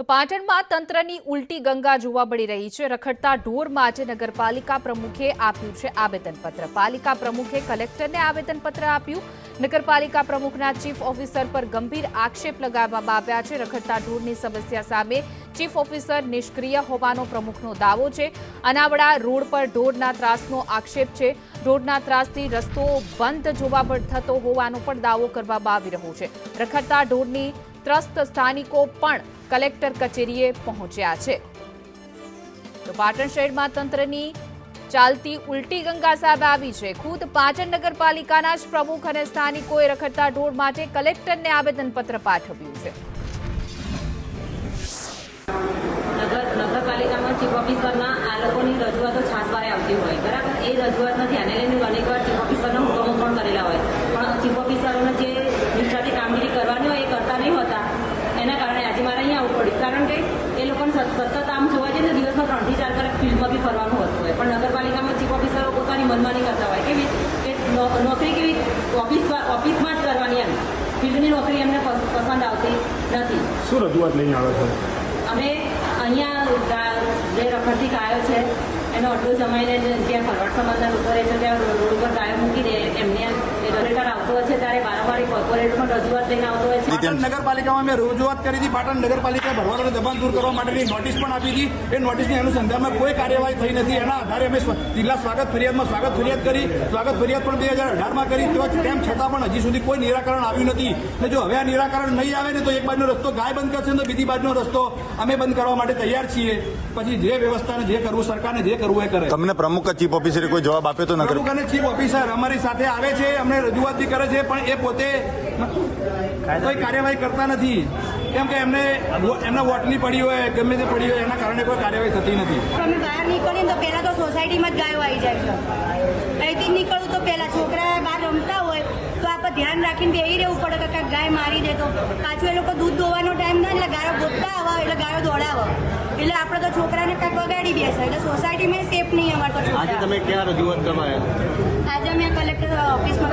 તો પાટણમાં તંત્રની ઉલટી ગંગા જોવા મળી રહી છે। રખડતા ઢોર માટે નગરપાલિકા પ્રમુખે આપ્યું છે આવેદનપત્ર। પાલિકા પ્રમુખે કલેક્ટરને આવેદનપત્ર આપ્યું। નગરપાલિકા પ્રમુખના ચીફ ઓફિસર પર ગંભીર આક્ષેપ લગાવવામાં આવ્યા છે। રખડતા ઢોરની સમસ્યા સામે ચીફ ઓફિસર નિષ્ક્રિય હોવાનો પ્રમુખનો દાવો છે। અનાવડા રોડ પર ઢોરના ત્રાસનો આક્ષેપ છે। ઢોરના ત્રાસથી રસ્તો બંધ જોવા થતો હોવાનો પણ દાવો કરવામાં આવી રહ્યો છે। રખડતા ઢોરની ત્રસ્ત સ્થાનિકો પણ કલેક્ટર કચેરીએ પહોંચ્યા છે। તો પાટણ શહેરમાં તંત્રની ચાલતી ઉલટી ગંગા સામે આવી છે। ખુદ પાટણ નગરપાલિકાના જ પ્રમુખ અને સ્થાનિકોએ રખડતા ઢોર માટે કલેક્ટરને આવેદનપત્ર પાઠવ્યું છે। નગરપાલિકામાં ચીફ ઓફિસરના આ લોકોની રજૂઆતો છાસવારે આવતી હોય, બરાબર। એ રજૂઆતને ધ્યાને લઈને અનેકવાર ચીફ ઓફિસરના હુકમો પણ કરેલા હોય, પણ ચીફ ઓફિસરોને જે નિષ્ઠાથી કામગીરી કરવાની હોય એ કરતા નહીં હોતા। એના કારણે આજે મારે અહીંયા આવવું પડ્યું, કારણ કે એ લોકોને સતત આમ જોવા જઈએ તો દિવસમાં 3 થી 4 કલાક ફિલ્ડમાં બી ફરવાનું હોતું હોય, પણ નગરપાલિકામાં ચીફ ઓફિસરો પોતાની મનમાની કરતા હોય કેવી કે નોકરી કેવી ઓફિસમાં જ કરવાની, એમ ફિલ્ડની નોકરી એમને પસંદ આવતી નથી। શું રજૂઆત લઈને આવે છે? અમે અહીંયા જે રખડતી ગાયો છે એનો અડ્ડો જમાઈને જ્યાં ભરવાડ સમાજના લોકો રહે છે ત્યાં રોડ ઉપર ગાયો મૂકીને એમને રેગ્યુલેટર આવતો હોય છે ત્યારે વારંવાર કોર્પોરેટમાં રજૂઆત લઈને આવતો હોય છે। પાટણ નગરપાલિકામાં મેં રજૂઆત કરી હતી। પાટણ નગરપાલિકાએ ભરવાડોને દબાણ દૂર કરવા માટેની નોટિસ પણ આપી હતી। એ નોટિસની અનુસંધાનમાં કોઈ કાર્યવાહી થઈ નથી। એના આધારે અમે જિલ્લા સ્વાગત ફરિયાદમાં સ્વાગત ફરિયાદ કરી, સ્વાગત ફરિયાદ પણ 2018માં કરી, તેમ છતાં પણ હજી સુધી કોઈ નિરાકરણ આવ્યું નથી। અને જો હવે આ નિરાકરણ નહીં આવે ને તો એક બાજુનો રસ્તો ગાય બંધ કરશે તો બીજી બાજુનો રસ્તો અમે બંધ કરવા માટે તૈયાર છીએ। પછી જે વ્યવસ્થાને જે કરવું સરકારને જે કરવું એ કરે। તમને પ્રમુખ ચીફ ઓફિસરે કોઈ જવાબ આપ્યો તો? પ્રમુખ અને ચીફ ઓફિસર અમારી સાથે આવે છે, અમને રજૂઆત બી કરે છે, પણ એ પોતે કોઈ કાર્યવાહી કરતા નથી, કેમ કે એમના વોટની પડી હોય ગમે તે પડી હોય એના કારણે કોઈ કાર્યવાહી થતી નથી। અમે બહાર નીકળીએ તો પહેલા તો સોસાયટીમાં જ ગાયો આવી જાય છે। અહીંથી નીકળવું તો પહેલા છોકરા બહાર રમતા હોય તો આપણે ધ્યાન રાખીને બેસી રહેવું પડે કે કાંઈક ગાય મારી દે તો પાછું એ લોકો દૂધ દોવાનો ટાઈમ ના એટલે ગાયો ગોતતા આવે એટલે ગાયો દોડાવે, એટલે આપણે તો છોકરાને કાંઈક વગાડી બેસે એટલે સોસાયટીમાં સેફ નહીં અમારે તો। આજે તમે ક્યાં રજૂઆત કરવા આવ્યા? આજે અમે કલેક્ટર ઓફિસમાં